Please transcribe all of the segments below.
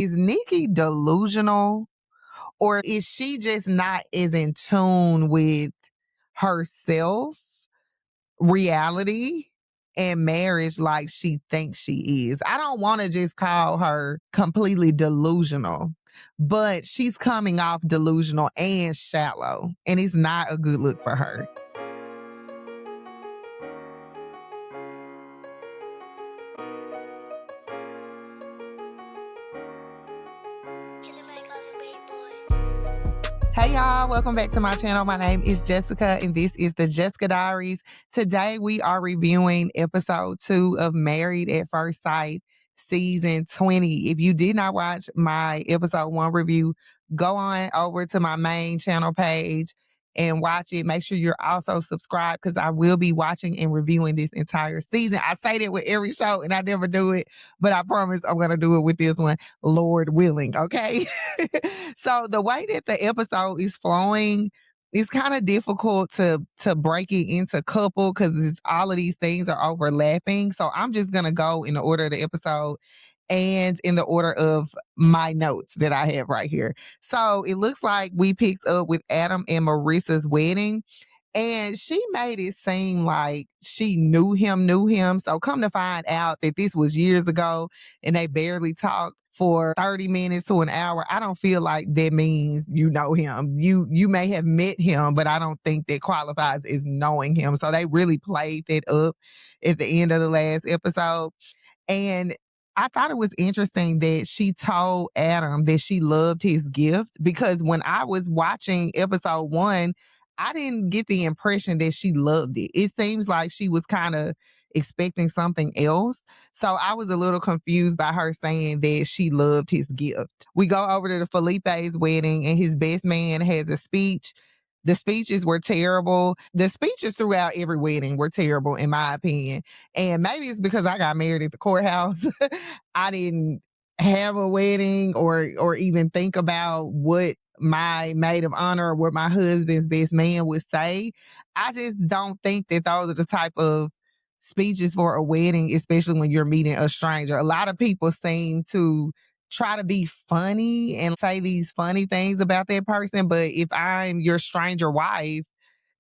Is Nikki delusional, or is she just not as in tune with herself, reality, and marriage like she thinks she is? I don't want to just call her completely delusional, but she's coming off delusional and shallow, and it's not a good look for her. Hey y'all, welcome back to my channel. My name is Jessica and this is the Jessica Diaries. Today we are reviewing episode 2 of Married at First Sight, season 20. If you did not watch my episode 1 review, go on over to my main channel page and watch it. Make sure you're also subscribed because I will be watching and reviewing this entire season. I say that with every show and I never do it, but I promise I'm going to do it with this one, Lord willing, okay? So the way that the episode is flowing, it's kind of difficult to break it into couple because all of these things are overlapping. So I'm just going to go in the order of the episode and in the order of my notes that I have right here. So it looks like we picked up with Adam and Marissa's wedding. And she made it seem like she knew him. So come to find out that this was years ago and they barely talked for 30 minutes to an hour. I don't feel like that means you know him. You may have met him, but I don't think that qualifies as knowing him. So they really played that up at the end of the last episode. And I thought it was interesting that she told Adam that she loved his gift, because when I was watching episode 1, I didn't get the impression that she loved it. It seems like she was kind of expecting something else. So I was a little confused by her saying that she loved his gift. We go over to the Felipe's wedding and his best man has a speech. The speeches were terrible. The speeches throughout every wedding were terrible, in my opinion. And maybe it's because I got married at the courthouse. I didn't have a wedding or even think about what my maid of honor or what my husband's best man would say. I just don't think that those are the type of speeches for a wedding, especially when you're meeting a stranger. A lot of people seem to try to be funny and say these funny things about that person. But if I'm your stranger wife,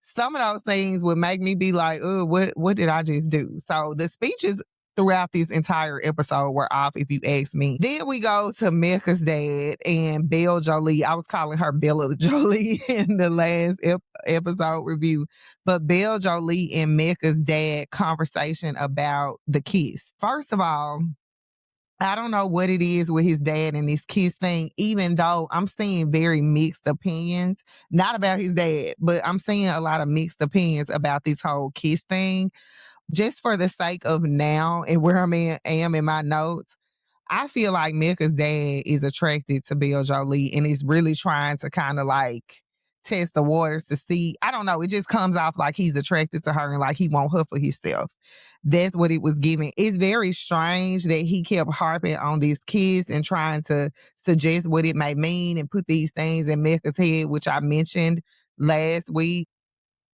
some of those things would make me be like, oh, what did I just do? So the speeches throughout this entire episode were off, if you ask me. Then we go to Mecca's dad and Belle Jolie. I was calling her Bella Jolie in the last episode review, but Belle Jolie and Mecca's dad conversation about the kiss. First of all, I don't know what it is with his dad and this kiss thing, even though I'm seeing very mixed opinions, not about his dad, but I'm seeing a lot of mixed opinions about this whole kiss thing. Just for the sake of now and where am in my notes, I feel like Mecca's dad is attracted to Belle Jolie and is really trying to kind of like test the waters to see. I don't know. It just comes off like he's attracted to her and like he want her for himself. That's what it was giving. It's very strange that he kept harping on this kiss and trying to suggest what it may mean and put these things in Mecca's head, which I mentioned last week.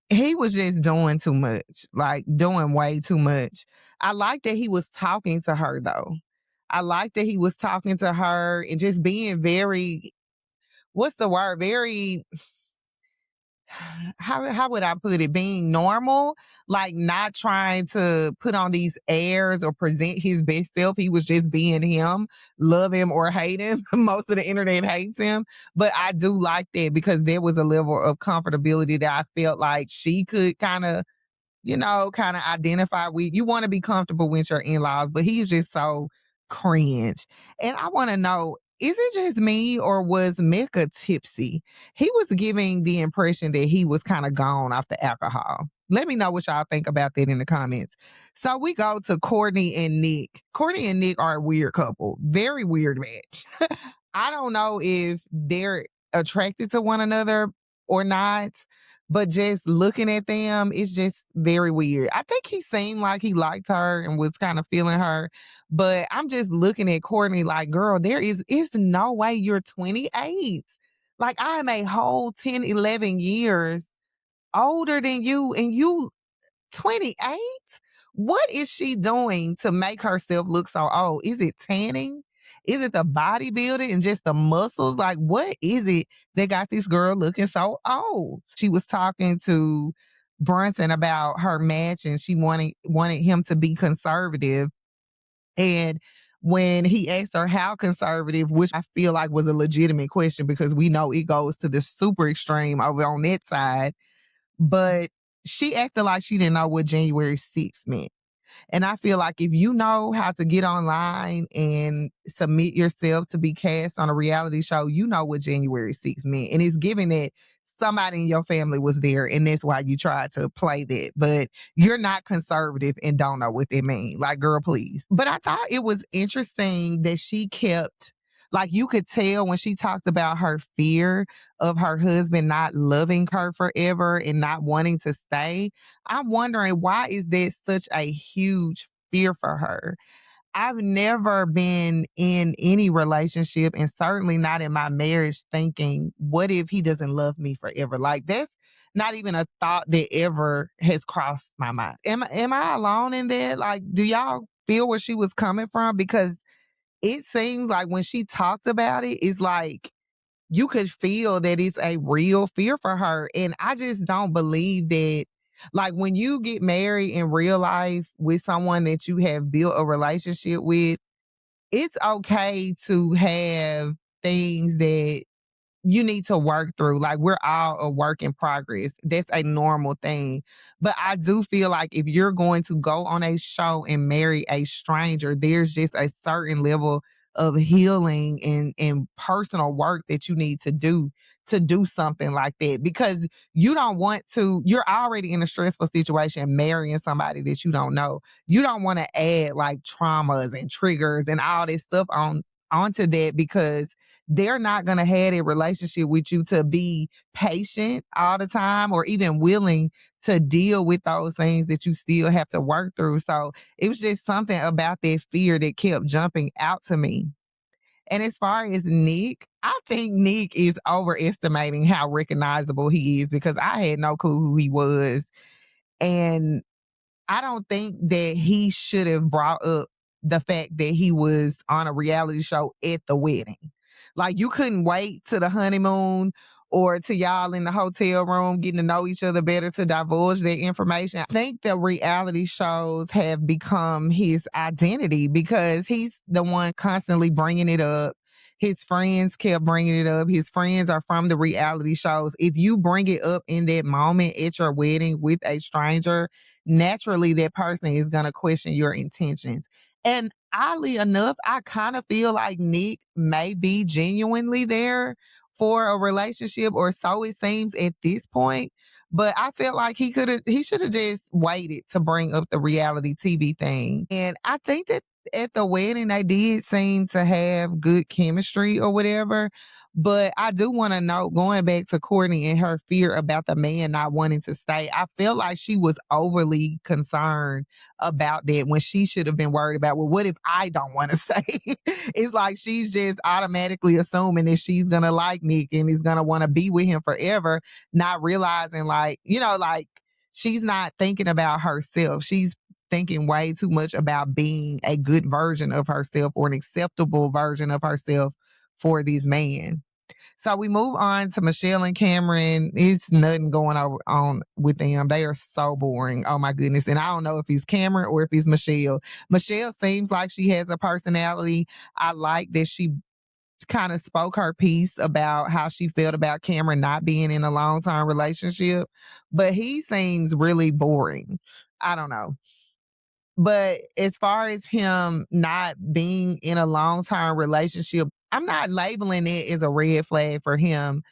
He was just doing too much, like doing way too much. I like that he was talking to her though. I like that he was talking to her and just being very, what's the word? Very, how would I put it? Being normal, like not trying to put on these airs or present his best self. He was just being him, love him or hate him. Most of the internet hates him, but I do like that because there was a level of comfortability that I felt like she could kind of identify with. You want to be comfortable with your in-laws, but he's just so cringe. And I want to know, is it just me or was Mecca tipsy? He was giving the impression that he was kind of gone off the alcohol. Let me know what y'all think about that in the comments. So we go to Courtney and Nick. Courtney and Nick are a weird couple. Very weird match. I don't know if they're attracted to one another or not, but just looking at them, it's just very weird. I think he seemed like he liked her and was kind of feeling her, but I'm just looking at Courtney like, girl, it's no way you're 28. Like I am a whole 10, 11 years older than you and you 28? What is she doing to make herself look so old? Is it tanning? Is it the bodybuilding and just the muscles? Like, what is it that got this girl looking so old? She was talking to Brunson about her match and she wanted him to be conservative. And when he asked her how conservative, which I feel like was a legitimate question because we know it goes to the super extreme over on that side, but she acted like she didn't know what January 6th meant. And I feel like if you know how to get online and submit yourself to be cast on a reality show, you know what January 6th meant. And it's given that somebody in your family was there and that's why you tried to play that. But you're not conservative and don't know what they mean. Like, girl, please. But I thought it was interesting that she kept, like, you could tell when she talked about her fear of her husband not loving her forever and not wanting to stay. I'm wondering, why is that such a huge fear for her? I've never been in any relationship and certainly not in my marriage thinking, what if he doesn't love me forever? Like, that's not even a thought that ever has crossed my mind. Am I alone in that? Like, do y'all feel where she was coming from? Because it seems like when she talked about it, it's like you could feel that it's a real fear for her. And I just don't believe that. Like, when you get married in real life with someone that you have built a relationship with, it's okay to have things that you need to work through. Like, we're all a work in progress. That's a normal thing. But I do feel like if you're going to go on a show and marry a stranger, there's just a certain level of healing and personal work that you need to do something like that, because you don't want to, you're already in a stressful situation marrying somebody that you don't know. You don't want to add like traumas and triggers and all this stuff onto that, because they're not going to have a relationship with you to be patient all the time or even willing to deal with those things that you still have to work through. So it was just something about that fear that kept jumping out to me. And as far as Nick, I think Nick is overestimating how recognizable he is, because I had no clue who he was. And I don't think that he should have brought up the fact that he was on a reality show at the wedding. Like, you couldn't wait to the honeymoon or to y'all in the hotel room getting to know each other better to divulge that information. I think the reality shows have become his identity because he's the one constantly bringing it up. His friends kept bringing it up. His friends are from the reality shows. If you bring it up in that moment at your wedding with a stranger, naturally that person is going to question your intentions. And oddly enough, I kind of feel like Nick may be genuinely there for a relationship, or so it seems at this point. But I felt like he should have just waited to bring up the reality TV thing. And I think that at the wedding they did seem to have good chemistry or whatever. But I do want to know, going back to Courtney and her fear about the man not wanting to stay, I feel like she was overly concerned about that when she should have been worried about, well, what if I don't want to stay? It's like she's just automatically assuming that she's going to like Nick and is going to want to be with him forever, not realizing, like, like, she's not thinking about herself. She's thinking way too much about being a good version of herself or an acceptable version of herself for this man. So we move on to Michelle and Cameron. It's nothing going on with them. They are so boring. Oh my goodness. And I don't know if it's Cameron or if it's Michelle. Michelle seems like she has a personality. I like that she kind of spoke her piece about how she felt about Cameron not being in a long-term relationship, but he seems really boring. I don't know. But as far as him not being in a long-term relationship, I'm not labeling it as a red flag for him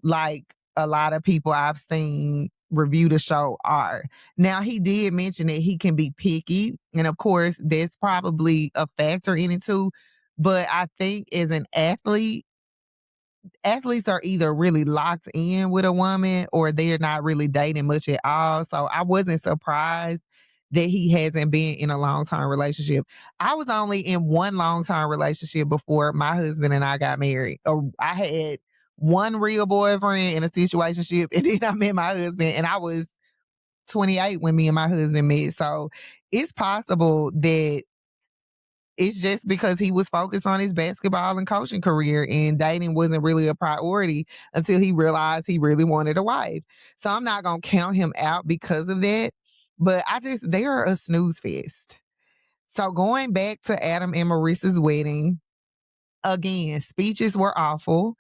like a lot of people I've seen review the show are. Now, he did mention that he can be picky, and of course, that's probably a factor in it too. But I think as an athlete, athletes are either really locked in with a woman or they're not really dating much at all. So I wasn't surprised that he hasn't been in a long term relationship. I was only in one long term relationship before my husband and I got married. Or I had one real boyfriend in a situationship, and then I met my husband, and I was 28 when me and my husband met. So it's possible that it's just because he was focused on his basketball and coaching career, and dating wasn't really a priority until he realized he really wanted a wife. So I'm not going to count him out because of that. But they're a snooze fest. So going back to Adam and Marissa's wedding, again, speeches were awful.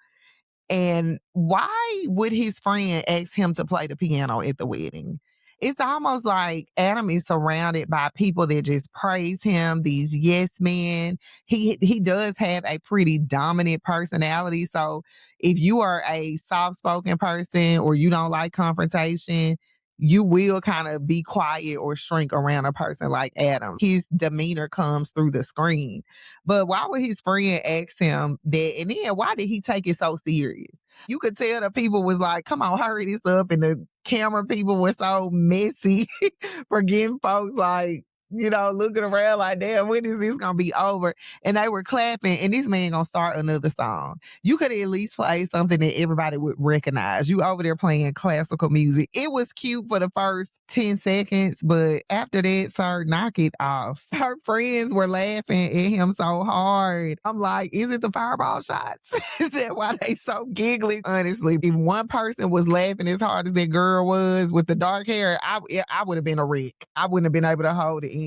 And why would his friend ask him to play the piano at the wedding? It's almost like Adam is surrounded by people that just praise him, these yes men. He does have a pretty dominant personality. So if you are a soft-spoken person or you don't like confrontation, you will kind of be quiet or shrink around a person like Adam. His demeanor comes through the screen. But why would his friend ask him that? And then why did he take it so serious? You could tell the people was like, come on, hurry this up. And the camera people were so messy for getting folks like, looking around like, damn, when is this going to be over? And they were clapping, and this man going to start another song. You could at least play something that everybody would recognize. You over there playing classical music. It was cute for the first 10 seconds, but after that, sir, knock it off. Her friends were laughing at him so hard. I'm like, is it the fireball shots? Is that why they so giggly? Honestly, if one person was laughing as hard as that girl was with the dark hair, I would have been a wreck. I wouldn't have been able to hold it in.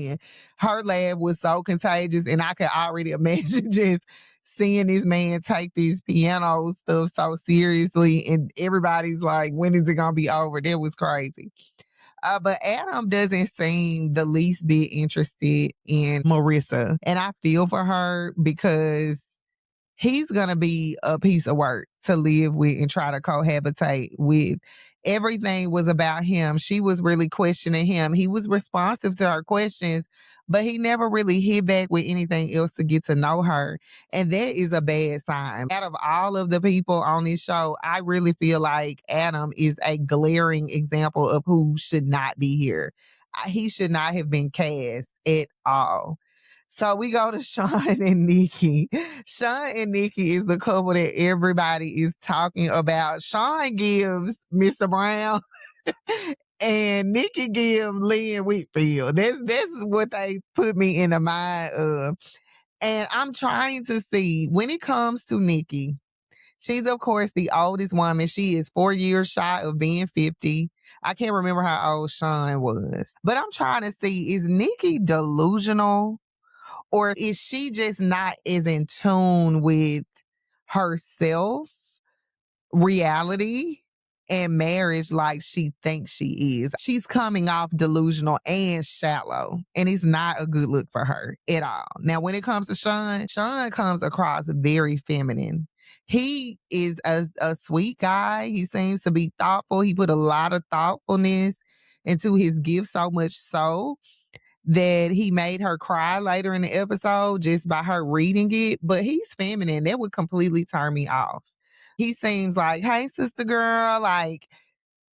Her laugh was so contagious, and I could already imagine just seeing this man take this piano stuff so seriously, and everybody's like, when is it gonna be over? That was crazy. But Adam doesn't seem the least bit interested in Marissa. And I feel for her because he's going to be a piece of work to live with and try to cohabitate with. Everything was about him. She was really questioning him. He was responsive to her questions, but he never really hit back with anything else to get to know her. And that is a bad sign. Out of all of the people on this show, I really feel like Adam is a glaring example of who should not be here. He should not have been cast at all. So we go to Sean and Nikki. Sean and Nikki is the couple that everybody is talking about. Sean gives Mr. Brown and Nikki gives Lynn Whitfield. That's what they put me in the mind of. And I'm trying to see, when it comes to Nikki, she's, of course, the oldest woman. She is 4 years shy of being 50. I can't remember how old Sean was. But I'm trying to see, is Nikki delusional? Or is she just not as in tune with herself, reality, and marriage like she thinks she is? She's coming off delusional and shallow, and it's not a good look for her at all. Now, when it comes to Sean comes across very feminine. He is a sweet guy. He seems to be thoughtful. He put a lot of thoughtfulness into his gift, so much so that he made her cry later in the episode just by her reading it. But he's feminine. That would completely turn me off. He seems like, hey, sister girl, like,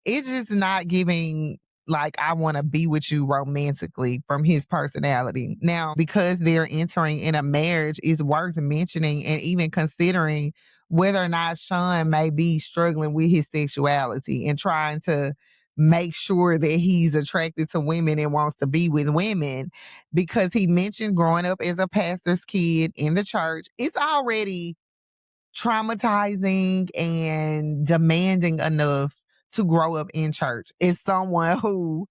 it's just not giving, like, I want to be with you romantically from his personality. Now, because they're entering in a marriage, it's worth mentioning and even considering whether or not Sean may be struggling with his sexuality and trying to make sure that he's attracted to women and wants to be with women, because he mentioned growing up as a pastor's kid in the church. It's already traumatizing and demanding enough to grow up in church. As someone who,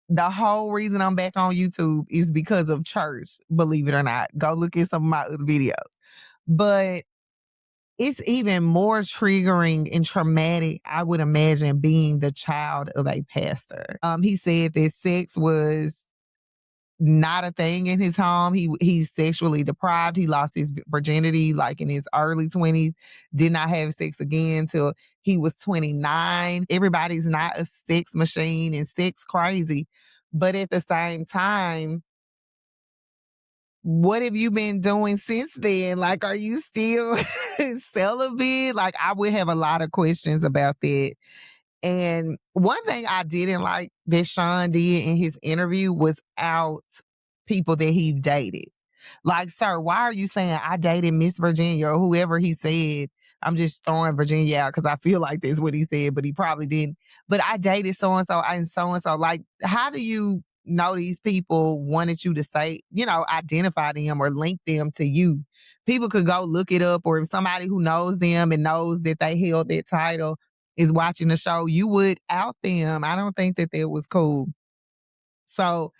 the whole reason I'm back on YouTube is because of church, believe it or not. Go look at some of my other videos. But it's even more triggering and traumatic, I would imagine, being the child of a pastor. He said that sex was not a thing in his home. He's sexually deprived. He lost his virginity like in his early 20s, did not have sex again till he was 29. Everybody's not a sex machine and sex crazy. But at the same time, what have you been doing since then? Like, are you still celibate? Like, I would have a lot of questions about that. And one thing I didn't like that Sean did in his interview was out people that he dated. Like, sir, why are you saying I dated Miss Virginia or whoever he said? I'm just throwing Virginia out because I feel like that's what he said, but he probably didn't. But I dated so-and-so and so-and-so. Like, how do you know these people wanted you to say, identify them or link them to you. People could go look it up, or if somebody who knows them and knows that they held that title is watching the show, you would out them. I don't think that was cool. So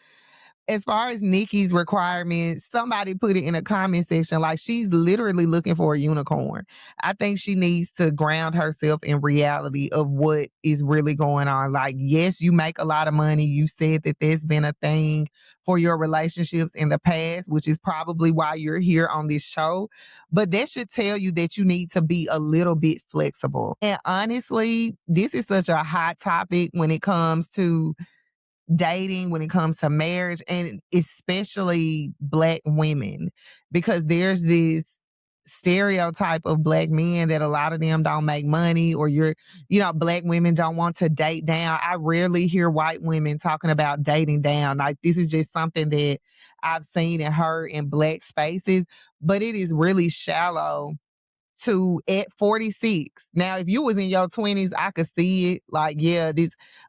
as far as Nikki's requirements, somebody put it in a comment section like she's literally looking for a unicorn. I think she needs to ground herself in reality of what is really going on. Like, yes, you make a lot of money. You said that there's been a thing for your relationships in the past, which is probably why you're here on this show. But that should tell you that you need to be a little bit flexible. And honestly, this is such a hot topic when it comes to dating, when it comes to marriage, and especially Black women, because there's this stereotype of Black men that a lot of them don't make money, or Black women don't want to date down. I rarely hear white women talking about dating down. Like, this is just something that I've seen and heard in Black spaces, but it is really shallow to at 46. Now, if you was in your 20s, I could see it. Like, yeah,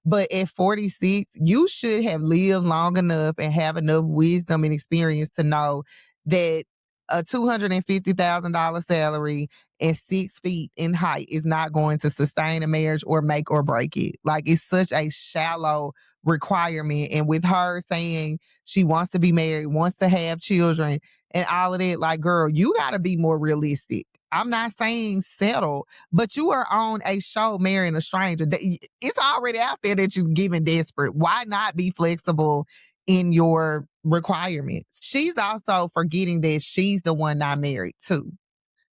but at 46, you should have lived long enough and have enough wisdom and experience to know that a $250,000 salary and 6 feet in height is not going to sustain a marriage or make or break it. Like, it's such a shallow requirement. And with her saying she wants to be married, wants to have children, and all of that, like, girl, you got to be more realistic. I'm not saying settle, but you are on a show marrying a stranger. It's already out there that you're giving desperate. Why not be flexible in your requirements? She's also forgetting that she's the one not married too.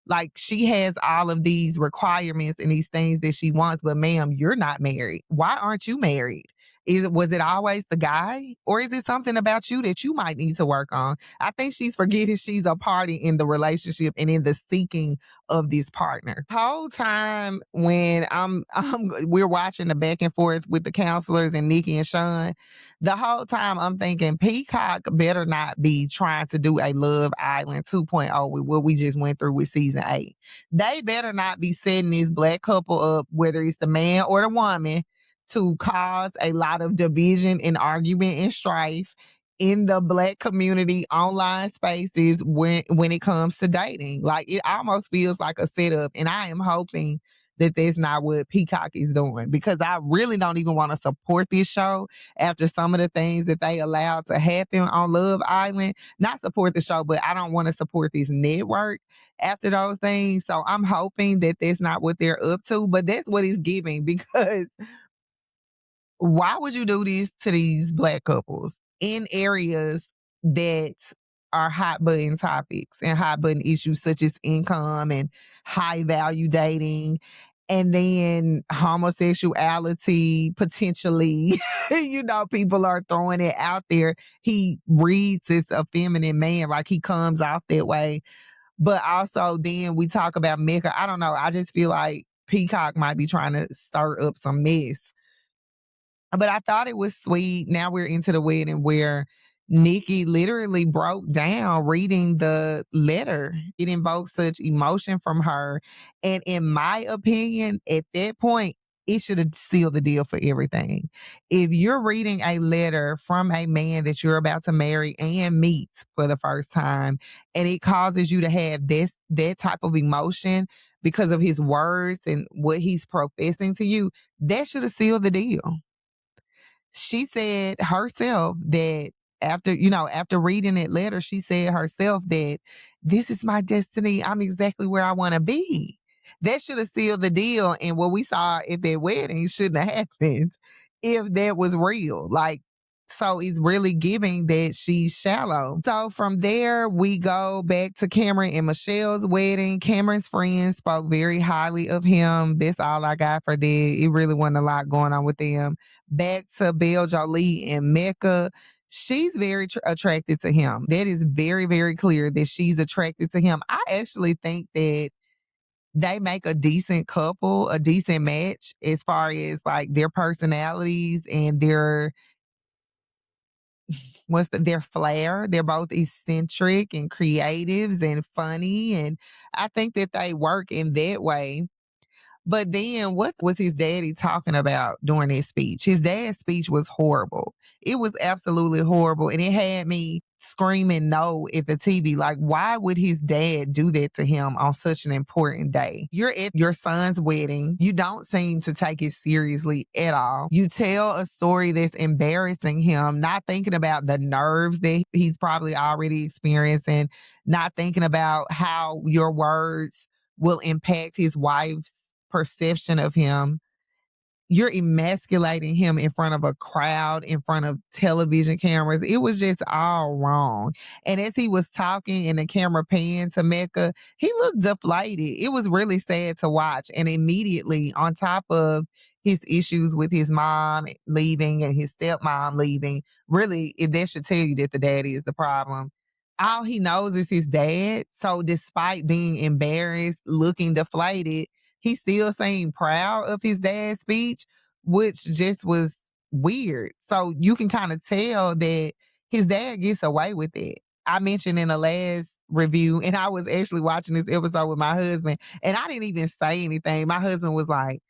Like, she has all of these requirements and these things that she wants, but ma'am, you're not married. Why aren't you married? Was it always the guy? Or is it something about you that you might need to work on? I think she's forgetting she's a party in the relationship and in the seeking of this partner. Whole time when we're watching the back and forth with the counselors and Nikki and Sean, the whole time I'm thinking Peacock better not be trying to do a Love Island 2.0 with what we just went through with season 8. They better not be setting this Black couple up, whether it's the man or the woman, to cause a lot of division and argument and strife in the Black community online spaces when it comes to dating. Like, it almost feels like a setup, and I am hoping that that's not what Peacock is doing, because I really don't even want to support this show after some of the things that they allowed to happen on Love Island. Not support the show, but I don't want to support this network after those things. So I'm hoping that that's not what they're up to, but that's what it's giving, because why would you do this to these Black couples in areas that are hot button topics and hot button issues such as income and high value dating, and then homosexuality potentially? People are throwing it out there. He reads as a feminine man, like he comes off that way. But also then we talk about Mecca. I don't know. I just feel like Peacock might be trying to stir up some mess. But I thought it was sweet. Now we're into the wedding where Nikki literally broke down reading the letter. It invoked such emotion from her. And in my opinion, at that point, it should have sealed the deal for everything. If you're reading a letter from a man that you're about to marry and meet for the first time, and it causes you to have that type of emotion because of his words and what he's professing to you, that should have sealed the deal. She said herself that after reading that letter, she said herself that this is my destiny. I'm exactly where I want to be. That should have sealed the deal. And what we saw at that wedding shouldn't have happened if that was real. Like, so it's really giving that she's shallow. So from there, we go back to Cameron and Michelle's wedding. Cameron's friends spoke very highly of him. That's all I got for that. It really wasn't a lot going on with them. Back to Belle Jolie and Mecca. She's very attracted to him. That is very, very clear that she's attracted to him. I actually think that they make a decent couple, a decent match as far as like their personalities and their flair. They're both eccentric and creatives and funny. And I think that they work in that way. But then what was his daddy talking about during his speech? His dad's speech was horrible. It was absolutely horrible. And it had me screaming no at the TV. Like, why would his dad do that to him on such an important day? You're at your son's wedding. You don't seem to take it seriously at all. You tell a story that's embarrassing him, not thinking about the nerves that he's probably already experiencing, not thinking about how your words will impact his wife's perception of him. You're emasculating him in front of a crowd, in front of television cameras. It was just all wrong. And as he was talking and the camera panned to Mecca, he looked deflated. It was really sad to watch. And immediately, on top of his issues with his mom leaving and his stepmom leaving, really, that should tell you that the daddy is the problem. All he knows is his dad. So despite being embarrassed, looking deflated, he still seemed proud of his dad's speech, which just was weird. So you can kind of tell that his dad gets away with it. I mentioned in the last review, and I was actually watching this episode with my husband, and I didn't even say anything. My husband was like,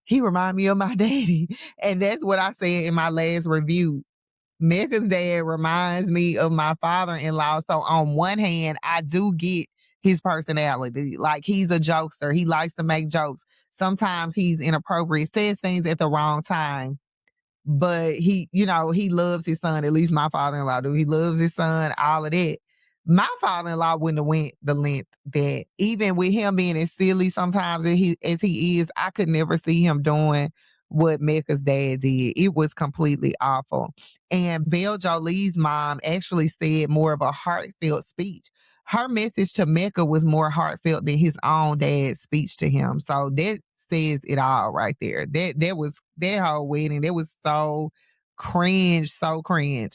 he remind me of my daddy. And that's what I said in my last review. Mecca's dad reminds me of my father-in-law. So on one hand, I do get his personality. Like, he's a jokester. He likes to make jokes. Sometimes he's inappropriate, says things at the wrong time. But he loves his son. At least my father-in-law do. He loves his son, all of that. My father-in-law wouldn't have went the length that, even with him being as silly sometimes as he is, I could never see him doing what Mecca's dad did. It was completely awful. And Belle Jolie's mom actually said more of a heartfelt speech. Her message to Mecca was more heartfelt than his own dad's speech to him. So that says it all right there. That was that whole wedding. That was so cringe, so cringe.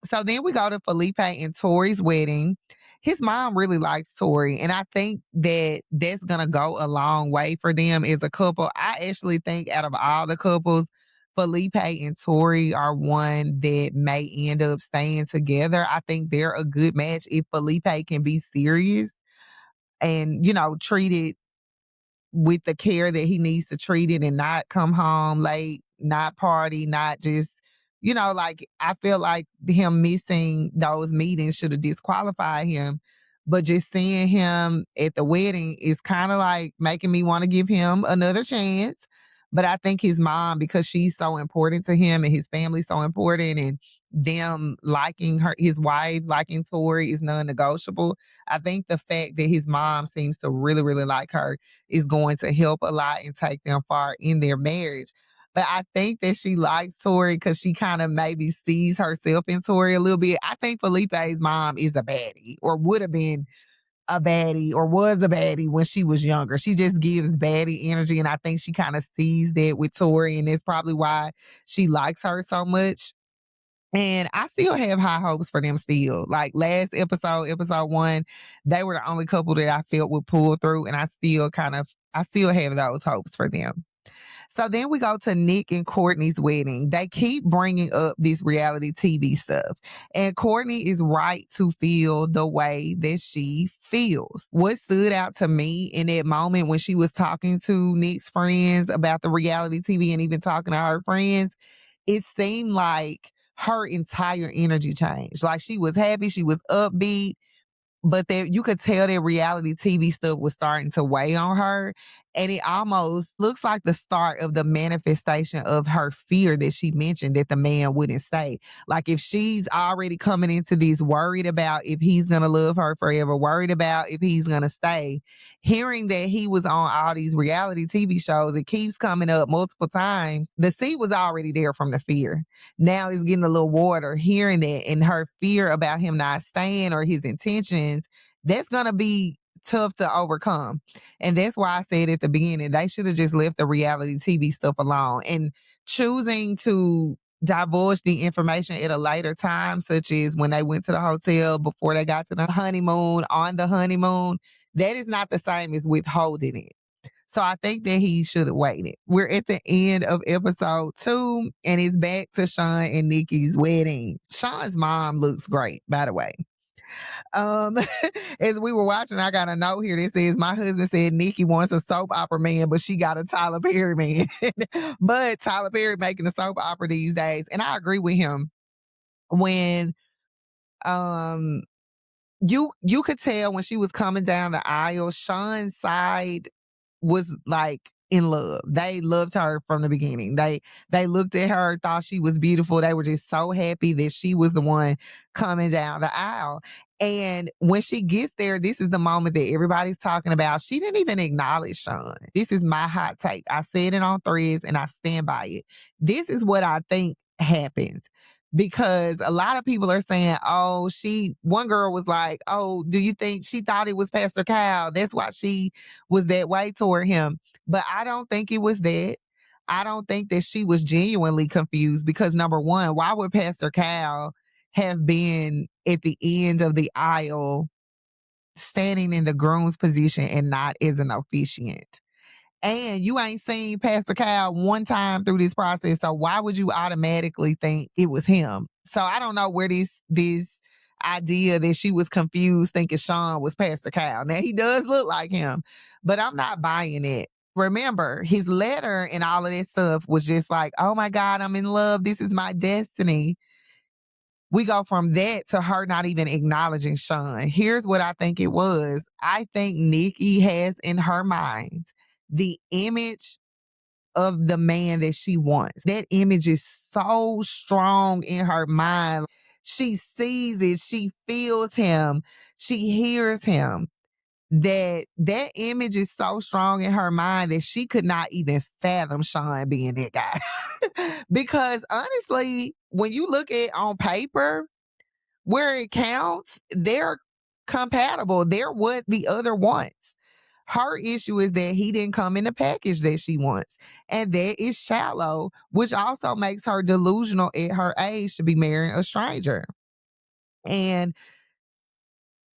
So then we go to Felipe and Tori's wedding. His mom really likes Tori, and I think that that's gonna go a long way for them as a couple. I actually think out of all the couples, Felipe and Tori are one that may end up staying together. I think they're a good match if Felipe can be serious and treat it with the care that he needs to treat it and not come home late, not party, not just, like, I feel like him missing those meetings should have disqualified him. But just seeing him at the wedding is kind of like making me want to give him another chance. But I think his mom, because she's so important to him and his family so important, and them liking his wife liking Tori is non-negotiable. I think the fact that his mom seems to really, really like her is going to help a lot and take them far in their marriage. But I think that she likes Tori because she kind of maybe sees herself in Tori a little bit. I think Felipe's mom is a baddie, or would have been a baddie, or was a baddie when she was younger. She just gives baddie energy. And I think she kind of sees that with Tori. And that's probably why she likes her so much. And I still have high hopes for them still. Like last episode 1, they were the only couple that I felt would pull through. And I still have those hopes for them. So then we go to Nick and Courtney's wedding. They keep bringing up this reality TV stuff. And Courtney is right to feel the way that she feels. What stood out to me in that moment when she was talking to Nick's friends about the reality TV and even talking to her friends, it seemed like her entire energy changed. Like, she was happy, she was upbeat, but you could tell that reality TV stuff was starting to weigh on her. And it almost looks like the start of the manifestation of her fear that she mentioned that the man wouldn't stay. Like, if she's already coming into this worried about if he's going to love her forever, worried about if he's going to stay, hearing that he was on all these reality TV shows, it keeps coming up multiple times. The seed was already there from the fear. Now it's getting a little water, hearing that, and her fear about him not staying or his intentions, that's going to be tough to overcome. And that's why I said at the beginning, they should have just left the reality TV stuff alone. And choosing to divulge the information at a later time, such as when they went to the hotel before they got to the honeymoon, on the honeymoon, that is not the same as withholding it. So I think that he should have waited. We're at the end of episode 2, and it's back to Sean and Nikki's wedding. Sean's mom looks great, by the way. As we were watching, I got a note here that says, my husband said Nikki wants a soap opera man, but she got a Tyler Perry man. But Tyler Perry making a soap opera these days. And I agree with him. When um you could tell when she was coming down the aisle, Sean's side was like in love. They loved her from the beginning. They looked at her, thought she was beautiful. They were just so happy that she was the one coming down the aisle. And when she gets there, this is the moment that everybody's talking about. She didn't even acknowledge Sean. This is my hot take. I said it on Threads and I stand by it. This is what I think happens, because a lot of people are saying, oh, one girl was like, oh, do you think she thought it was Pastor Cal? That's why she was that way toward him. But I don't think it was that. I don't think that she was genuinely confused, because number one, why would Pastor Cal have been at the end of the aisle standing in the groom's position and not as an officiant? And you ain't seen Pastor Cal one time through this process. So why would you automatically think it was him? So I don't know where this idea that she was confused thinking Sean was Pastor Cal. Now he does look like him, but I'm not buying it. Remember, his letter and all of that stuff was just like, oh my God, I'm in love. This is my destiny. We go from that to her not even acknowledging Sean. Here's what I think it was. I think Nikki has in her mind the image of the man that she wants. That image is so strong in her mind. She sees it, she feels him, she hears him. That image is so strong in her mind that she could not even fathom Sean being that guy. Because honestly, when you look at on paper, where it counts, they're compatible. They're what the other wants. Her issue is that he didn't come in the package that she wants. And that is shallow, which also makes her delusional at her age to be marrying a stranger. And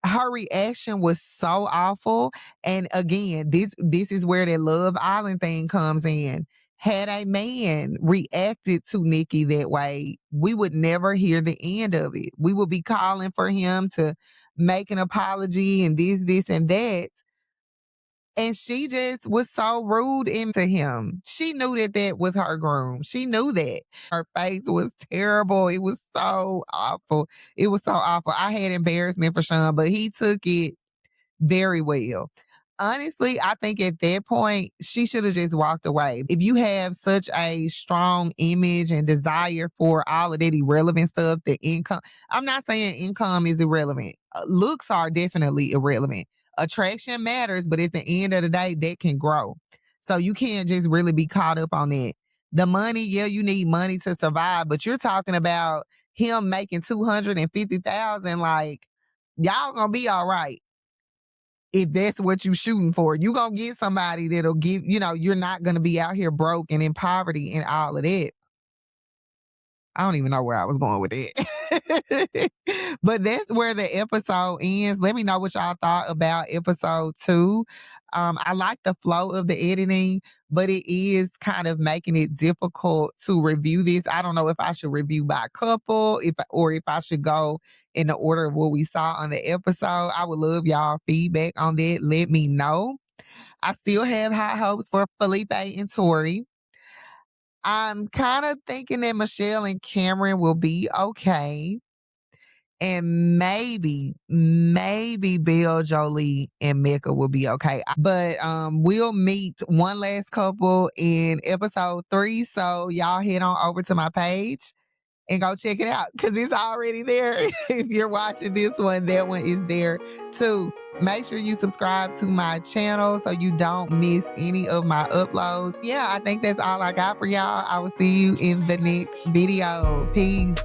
her reaction was so awful. And again, this is where that Love Island thing comes in. Had a man reacted to Nikki that way, we would never hear the end of it. We would be calling for him to make an apology and this, and that. And she just was so rude into him. She knew that was her groom. She knew that. Her face was terrible. It was so awful. It was so awful. I had embarrassment for Sean, but he took it very well. Honestly, I think at that point, she should have just walked away. If you have such a strong image and desire for all of that irrelevant stuff, the income, I'm not saying income is irrelevant. Looks are definitely irrelevant. Attraction matters, but at the end of the day, that can grow. So you can't just really be caught up on that. The money, yeah, you need money to survive, but you're talking about him making 250,000. Like, y'all gonna be all right if that's what you shooting for. You gonna get somebody that'll give, you're not gonna be out here broke and in poverty and all of that. I don't even know where I was going with it. But that's where the episode ends. Let me know what y'all thought about episode 2. I like the flow of the editing, but it is kind of making it difficult to review this. I don't know if I should review by couple, or if I should go in the order of what we saw on the episode. I would love y'all feedback on that. Let me know. I still have high hopes for Felipe and Tori. I'm kind of thinking that Michelle and Cameron will be okay. And maybe Bill, Jolie, and Mecca will be okay. But we'll meet one last couple in episode 3. So y'all head on over to my page and go check it out, because it's already there. If you're watching this one, that one is there too. Make sure you subscribe to my channel so you don't miss any of my uploads. Yeah, I think that's all I got for y'all. I will see you in the next video. Peace.